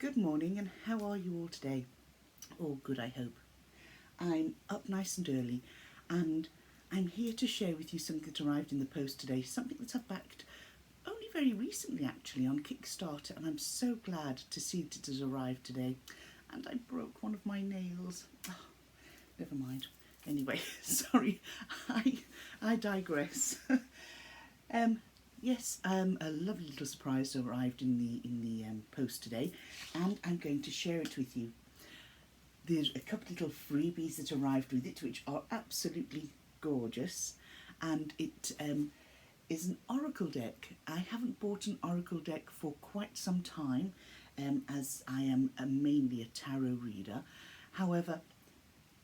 Good morning, and how are you all today? All good, I hope. I'm up nice and early, and I'm here to share with you something that arrived in the post today, something that I've backed only very recently actually on Kickstarter, and I'm so glad to see that it has arrived today. And I broke one of my nails. Oh, never mind. Anyway, sorry, I digress. Yes, a lovely little surprise arrived in the post today, and I'm going to share it with you. There's a couple of little freebies that arrived with it, which are absolutely gorgeous, and it is an oracle deck. I haven't bought an oracle deck for quite some time, as I am mainly a tarot reader. However,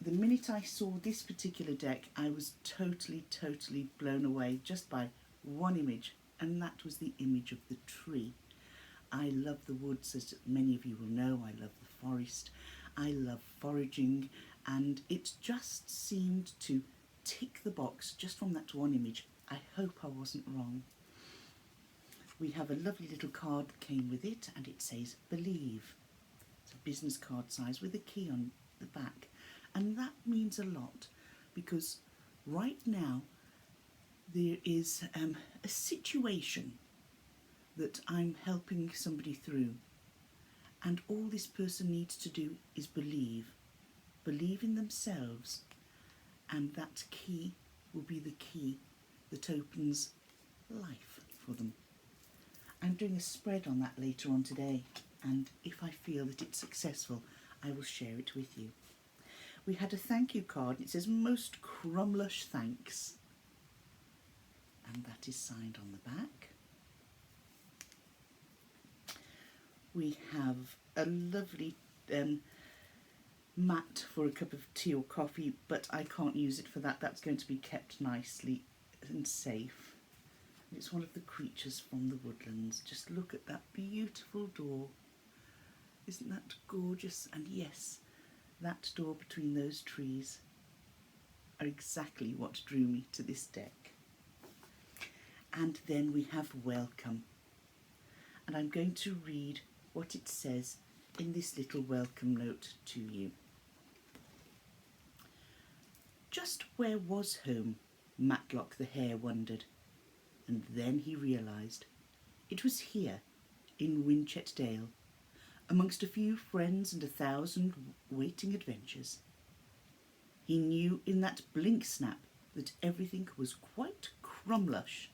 the minute I saw this particular deck, I was totally blown away just by one image, and that was the image of the tree. I love the woods, as many of you will know. I love the forest. I love foraging, and it just seemed to tick the box just from that one image. I hope I wasn't wrong. We have a lovely little card that came with it, and it says believe. It's a business card size with a key on the back, and that means a lot because right now there is a situation that I'm helping somebody through, and all this person needs to do is believe in themselves, and that key will be the key that opens life for them. I'm doing a spread on that later on today, and if I feel that it's successful, I will share it with you. We had a thank you card. It says most crumlush thanks, and that is signed on the back. We have a lovely mat for a cup of tea or coffee, but I can't use it for that. That's going to be kept nicely and safe. It's one of the creatures from the woodlands. Just look at that beautiful door. Isn't that gorgeous? And yes, that door between those trees are exactly what drew me to this deck. And then we have welcome. And I'm going to read what it says in this little welcome note to you. Just where was home? Matlock the hare wondered, and then he realised it was here in Winchet Dale, amongst a few friends and 1,000 waiting adventures. He knew in that blink snap that everything was quite crumlush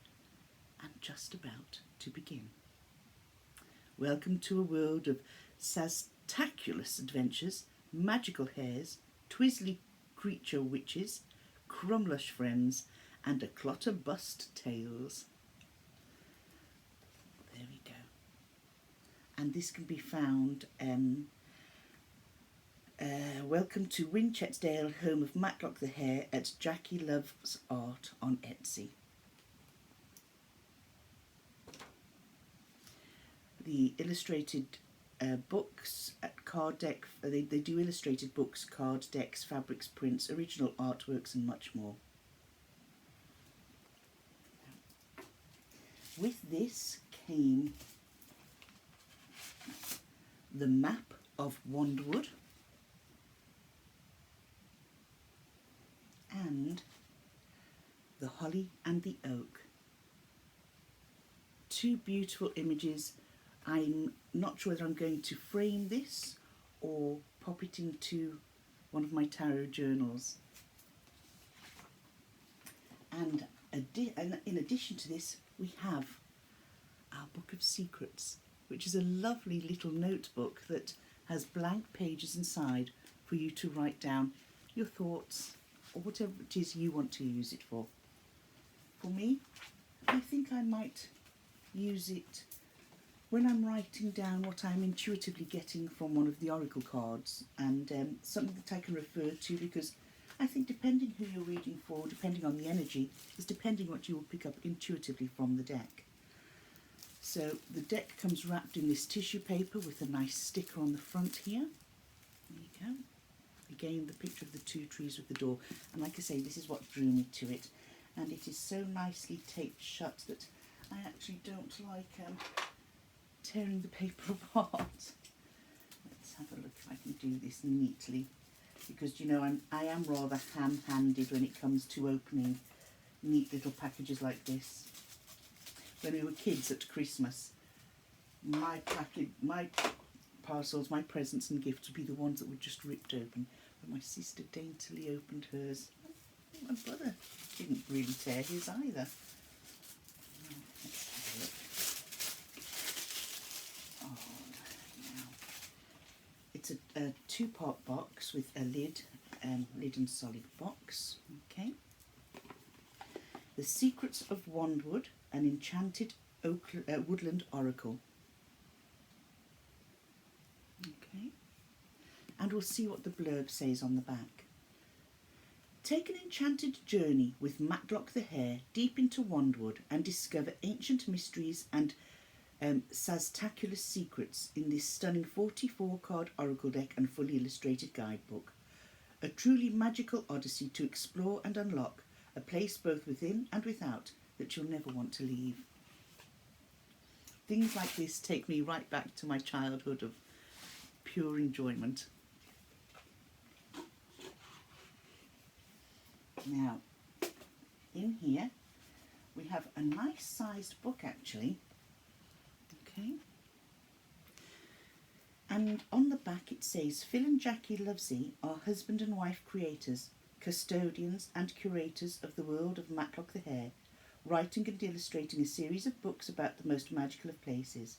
and just about to begin. Welcome to a world of sastaculous adventures, magical hares, twizzly creature witches, crumlush friends, and a clot of bust tails. There we go. And this can be found, welcome to Winchet Dale, home of Matlock the hare, at Jackie Loves Art on Etsy. The illustrated books at card deck, they do illustrated books, card decks, fabrics, prints, original artworks, and much more. With this came the map of Wandwood and the holly and the oak. Two beautiful images. I'm not sure whether I'm going to frame this or pop it into one of my tarot journals. And in addition to this, we have our Book of Secrets, which is a lovely little notebook that has blank pages inside for you to write down your thoughts or whatever it is you want to use it for. For me, I think I might use it when I'm writing down what I'm intuitively getting from one of the oracle cards, and something that I can refer to, because I think depending who you're reading for, depending on the energy, is depending what you will pick up intuitively from the deck. So the deck comes wrapped in this tissue paper with a nice sticker on the front here. There you go. Again, the picture of the two trees with the door. And like I say, this is what drew me to it. And it is so nicely taped shut that I actually don't like tearing the paper apart. let's have a look if I can do this neatly, because you know I am rather ham-handed when it comes to opening neat little packages like this. When we were kids at Christmas, my parcels, my presents and gifts would be the ones that were just ripped open, but my sister daintily opened hers. My brother didn't really tear his either. Let's have a look. Oh, now. It's a two-part box with a lid and solid box. Okay. The Secrets of Wandwood, an enchanted woodland oracle. Okay. And we'll see what the blurb says on the back. Take an enchanted journey with Matlock the Hare deep into Wandwood and discover ancient mysteries and saztacular secrets in this stunning 44-card oracle deck and fully illustrated guidebook. A truly magical odyssey to explore and unlock, a place both within and without that you'll never want to leave. Things like this take me right back to my childhood of pure enjoyment. Now, in here we have a nice sized book actually. Okay. And on the back it says, Phil and Jackie Lovesey are husband and wife creators, custodians and curators of the world of Matlock the Hare, writing and illustrating a series of books about the most magical of places.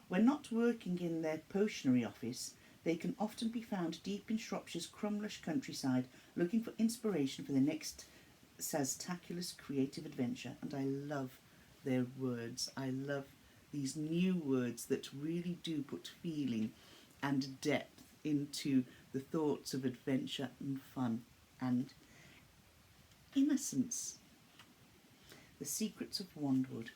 When not working in their potionery office, they can often be found deep in Shropshire's Crumlush countryside looking for inspiration for the next saztacular creative adventure. And I love their words. I love these new words that really do put feeling and depth into the thoughts of adventure and fun and innocence. The Secrets of Wandwood.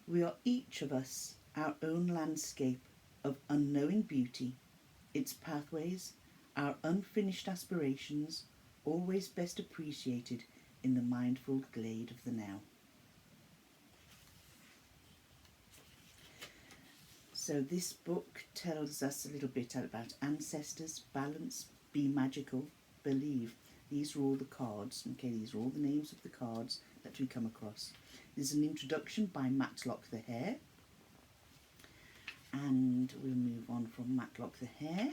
We are each of us our own landscape of unknowing beauty, its pathways, our unfinished aspirations, always best appreciated in the mindful glade of the now. So this book tells us a little bit about ancestors, balance, be magical, believe. These are all the cards, okay, these are all the names of the cards that we come across. There's an introduction by Matlock the Hare, and we'll move on from Matlock the Hare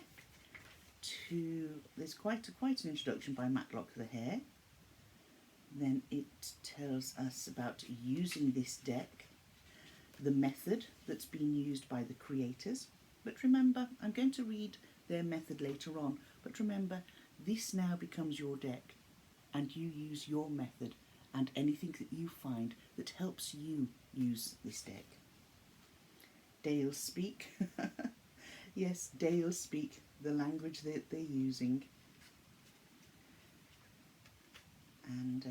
to, there's quite an introduction by Matlock the Hare. Then it tells us about using this deck, the method that's been used by the creators. But remember, I'm going to read their method later on, but remember, this now becomes your deck and you use your method and anything that you find that helps you use this deck. Dales speak. Yes, Dales speak the language that they're using. And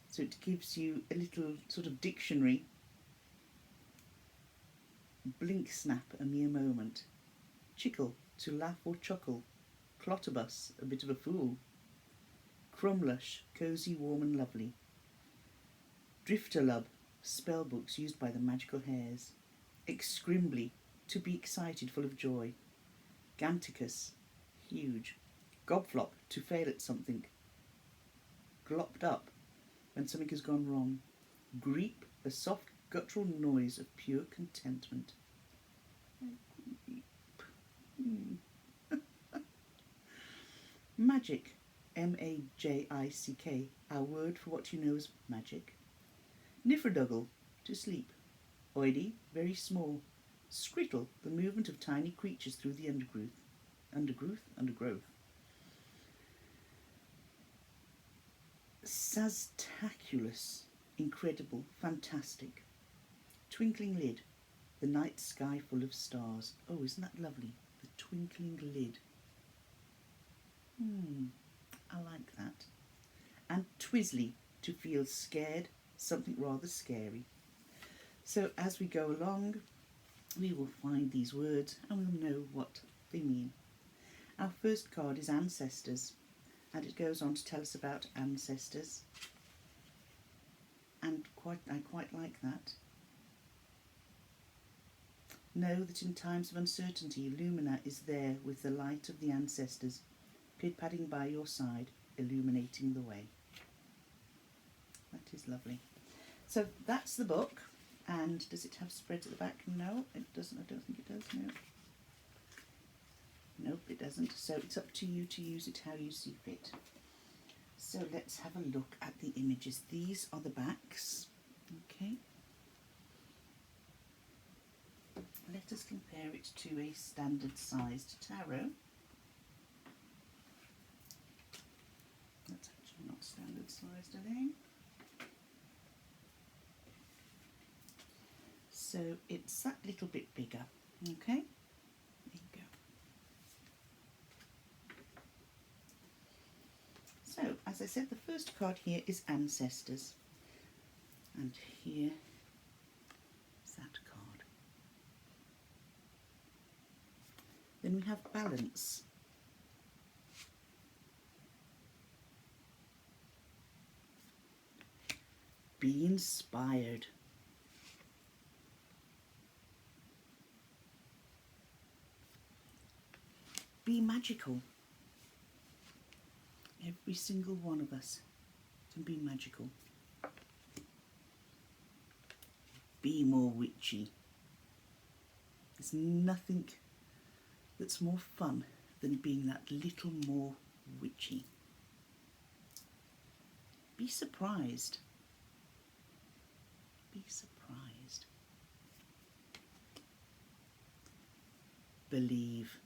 so it gives you a little sort of dictionary. Blink, snap, a mere moment. Chickle, to laugh or chuckle. Clotterbus, a bit of a fool. Crumlush, cosy, warm and lovely. Drifterlub, spell books used by the magical hares. Excrimbly, to be excited, full of joy. Ganticus, huge. Gobflop, to fail at something. Glopped up, when something has gone wrong. Greep, a soft guttural noise of pure contentment. Majick, M-A-J-I-C-K, our word for what you know as magic. Nifreduggle, to sleep. Oidy, very small. Skrittle, the movement of tiny creatures through the undergrowth. Saztaculous, incredible, fantastic. Twinkling lid, the night sky full of stars. Oh, isn't that lovely? The twinkling lid. I like that. And Twizzly, to feel scared, something rather scary. So as we go along, we will find these words and we'll know what they mean. Our first card is Ancestors, and it goes on to tell us about ancestors. and I quite like that. Know that in times of uncertainty, Lumina is there with the light of the ancestors, pid-padding by your side, illuminating the way. That is lovely. So that's the book. And does it have spreads at the back? No, it doesn't. I don't think it does. No. Nope, it doesn't. So it's up to you to use it how you see fit. So let's have a look at the images. These are the backs. Okay. Let us compare it to a standard sized tarot. That's actually not standard sized, I think. So it's that little bit bigger. Okay. There you go. So, as I said, the first card here is Ancestors. And here is that card. Then we have Balance. Be inspired. Be magical. Every single one of us can be magical. Be more witchy. There's nothing that's more fun than being that little more witchy. Be surprised. Be surprised. Believe.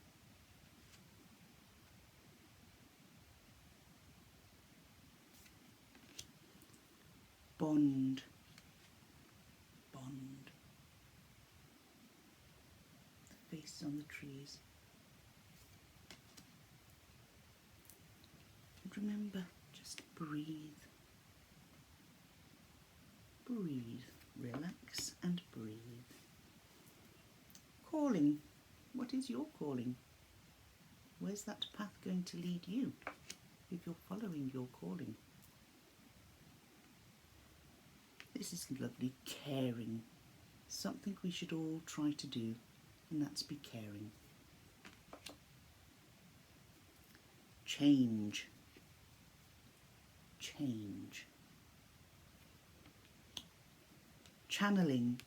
Bond. Bond. The face on the trees. And remember, just breathe. Breathe. Relax and breathe. Calling. What is your calling? Where's that path going to lead you if you're following your calling? This is lovely. Caring. Something we should all try to do, and that's be caring. Change. Change. Channeling.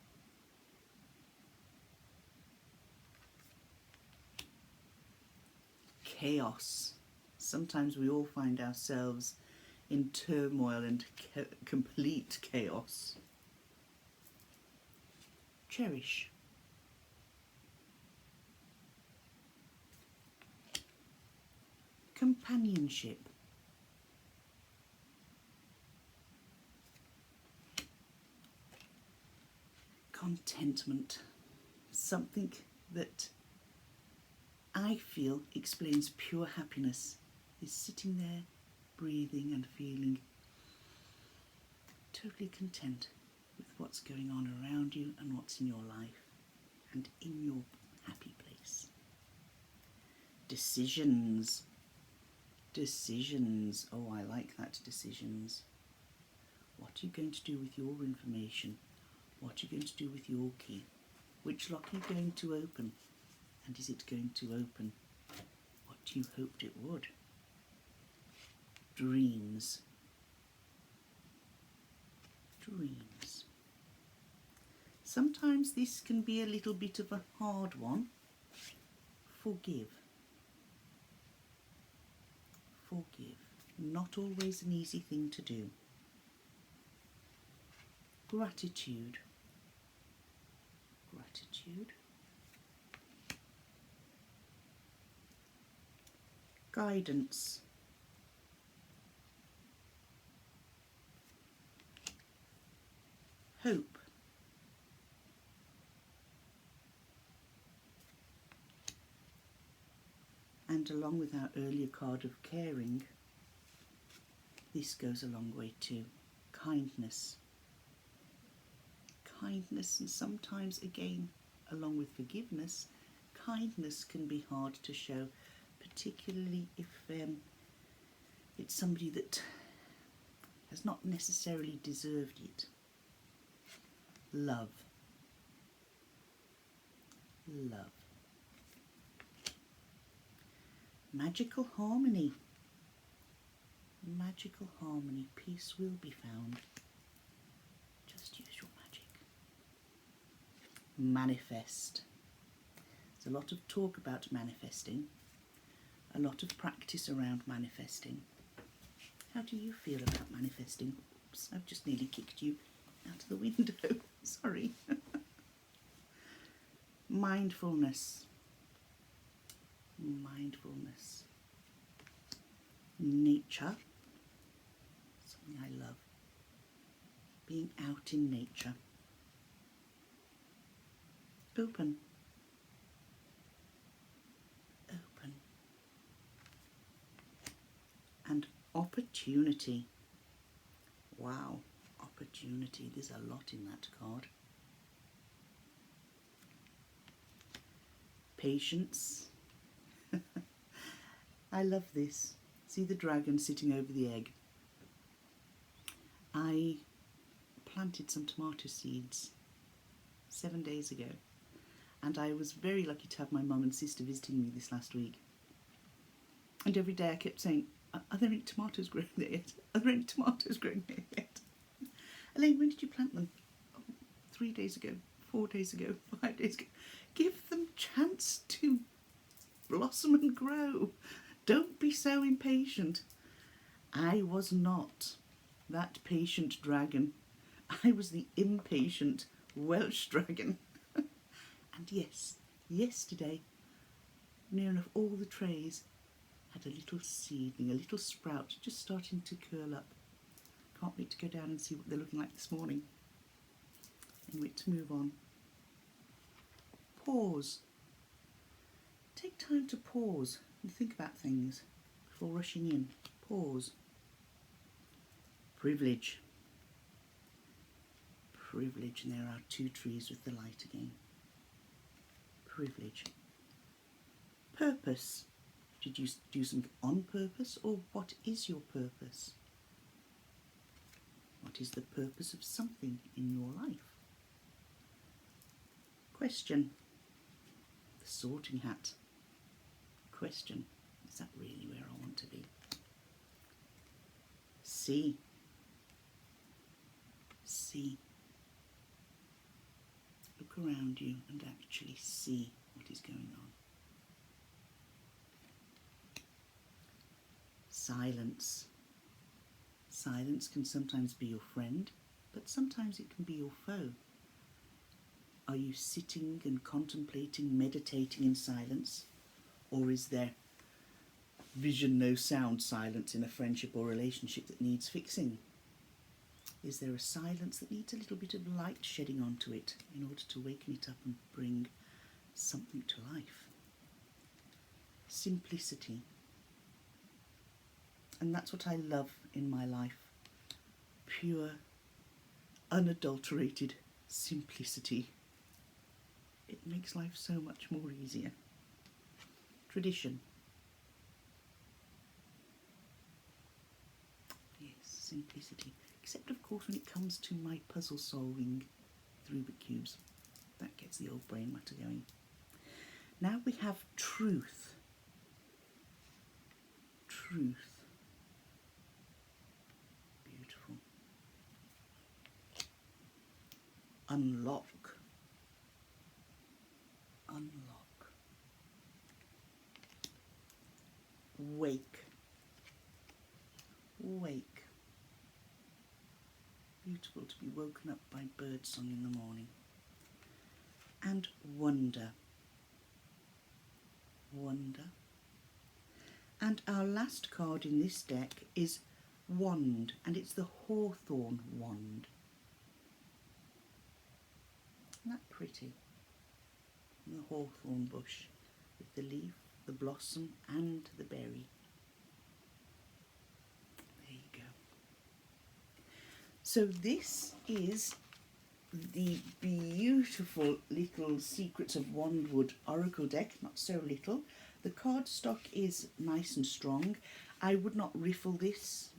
Chaos. Sometimes we all find ourselves in turmoil and complete chaos. Cherish. Companionship. Contentment. Something that I feel explains pure happiness is sitting there, breathing and feeling totally content with what's going on around you and what's in your life and in your happy place. Decisions. Decisions. Oh, I like that. Decisions. What are you going to do with your information? What are you going to do with your key? Which lock are you going to open? And is it going to open what you hoped it would? Dreams. Dreams. Sometimes this can be a little bit of a hard one. Forgive. Forgive. Not always an easy thing to do. Gratitude. Gratitude. Guidance. Hope. And along with our earlier card of caring, this goes a long way too. Kindness. Kindness, and sometimes again, along with forgiveness, kindness can be hard to show, particularly if it's somebody that has not necessarily deserved it. love, love. Magical harmony, magical harmony, peace will be found. Just use your magic. Manifest. There's a lot of talk about manifesting, a lot of practice around manifesting. How do you feel about manifesting? Oops, I've just nearly kicked you out of the window. Sorry. Mindfulness. Mindfulness. Nature. Something I love. Being out in nature. Open. Open. And opportunity. Wow, opportunity. There's a lot in that card. Patience. I love this. See the dragon sitting over the egg. I planted some tomato seeds 7 days ago, and I was very lucky to have my mum and sister visiting me this last week. And every day I kept saying, are there any tomatoes growing there yet? Are there any tomatoes growing there yet? Elaine, when did you plant them? Oh, 3 days ago, 4 days ago, 5 days ago. Give them chance to blossom and grow. Don't be so impatient. I was not that patient dragon. I was the impatient Welsh dragon. And yes, yesterday, near enough all the trays had a little seedling, a little sprout just starting to curl up. Can't wait to go down and see what they're looking like this morning. Anyway, to move on. Pause. Take time to pause and think about things before rushing in. Pause. Privilege. Privilege, and there are 2 trees with the light again. Privilege. Purpose. Did you do something on purpose, or what is your purpose? What is the purpose of something in your life? Question. The sorting hat. Question. Is that really where I want to be? See. See. Look around you and actually see what is going on. Silence. Silence can sometimes be your friend, but sometimes it can be your foe. Are you sitting and contemplating, meditating in silence? Or is there vision, no sound silence in a friendship or relationship that needs fixing? Is there a silence that needs a little bit of light shedding onto it in order to waken it up and bring something to life? Simplicity. And that's what I love in my life. Pure, unadulterated simplicity. It makes life so much more easier. Tradition. Yes, simplicity. Except, of course, when it comes to my puzzle solving with Rubik's cubes. That gets the old brain matter going. Now we have truth. Truth. Beautiful. Unlock. Unlock. Wake. Wake. Beautiful to be woken up by birdsong in the morning. And wonder. Wonder. And our last card in this deck is Wand, and it's the Hawthorn Wand. Isn't that pretty? The hawthorn bush with the leaf, the blossom and the berry. There you go. So this is the beautiful little Secrets of Wandwood Oracle deck, not so little. The card stock is nice and strong. I would not riffle this.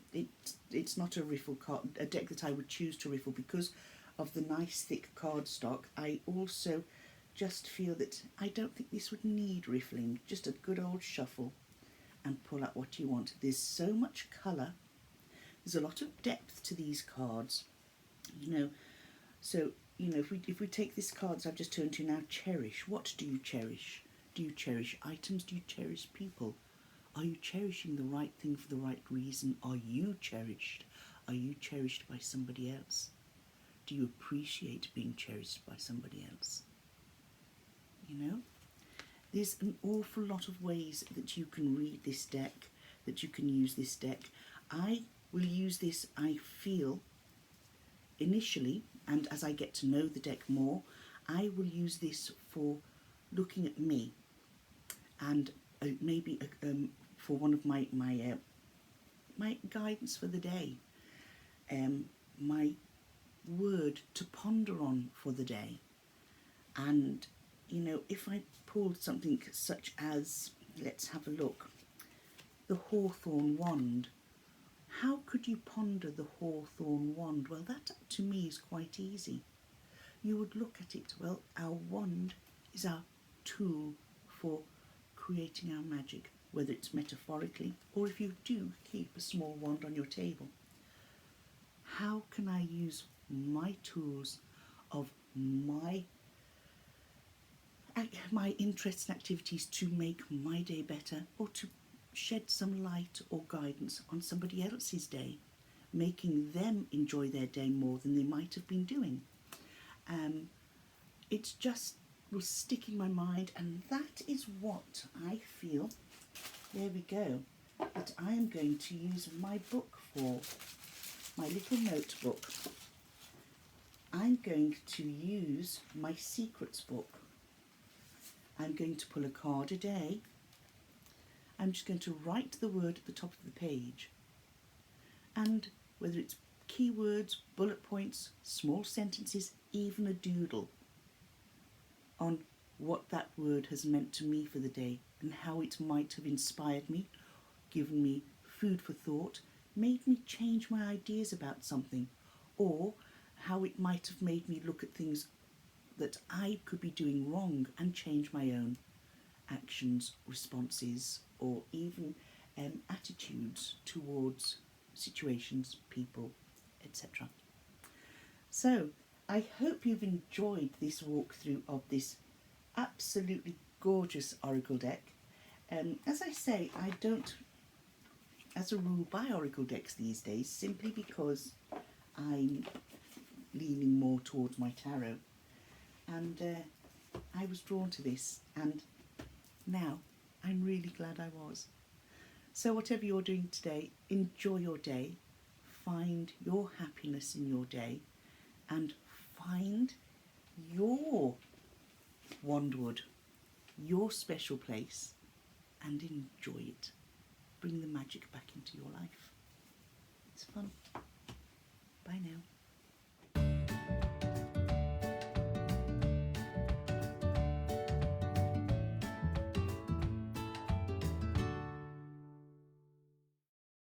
It's not a riffle card, a deck that I would choose to riffle, because of the nice thick cardstock, I also just feel that I don't think this would need riffling, just a good old shuffle and pull out what you want. There's so much colour, there's a lot of depth to these cards, you know. So, you know, if we take this cards I've just turned to now, cherish. What do you cherish? Do you cherish items? Do you cherish people? Are you cherishing the right thing for the right reason? Are you cherished? Are you cherished by somebody else? Do you appreciate being cherished by somebody else? You know, there's an awful lot of ways that you can read this deck, that you can use this deck. I will use this, I feel, initially, and as I get to know the deck more, I will use this for looking at me, and maybe for one of my guidance for the day, my word to ponder on for the day. And you know, if I pulled something such as, let's have a look, the Hawthorn Wand. How could you ponder the Hawthorn Wand? Well, that to me is quite easy. You would look at it, well, our wand is our tool for creating our magic, whether it's metaphorically or if you do keep a small wand on your table. How can I use my tools of my interests and activities to make my day better, or to shed some light or guidance on somebody else's day, making them enjoy their day more than they might have been doing? It's just will stick in my mind, and that is what I feel, there we go, that I am going to use my book for, my little notebook. I'm going to use my secrets book. I'm going to pull a card a day. I'm just going to write the word at the top of the page. And whether it's keywords, bullet points, small sentences, even a doodle on what that word has meant to me for the day and how it might have inspired me, given me food for thought, made me change my ideas about something, or how it might have made me look at things that I could be doing wrong and change my own actions, responses, or even attitudes towards situations, people, etc. So I hope you've enjoyed this walkthrough of this absolutely gorgeous oracle deck. As I say, I don't, as a rule, buy oracle decks these days, simply because I'm leaning more towards my tarot. And I was drawn to this, and now I'm really glad I was. So whatever you're doing today, enjoy your day, find your happiness in your day, and find your wandwood, your special place, and enjoy it. Bring the magic back into your life. It's fun. Bye now.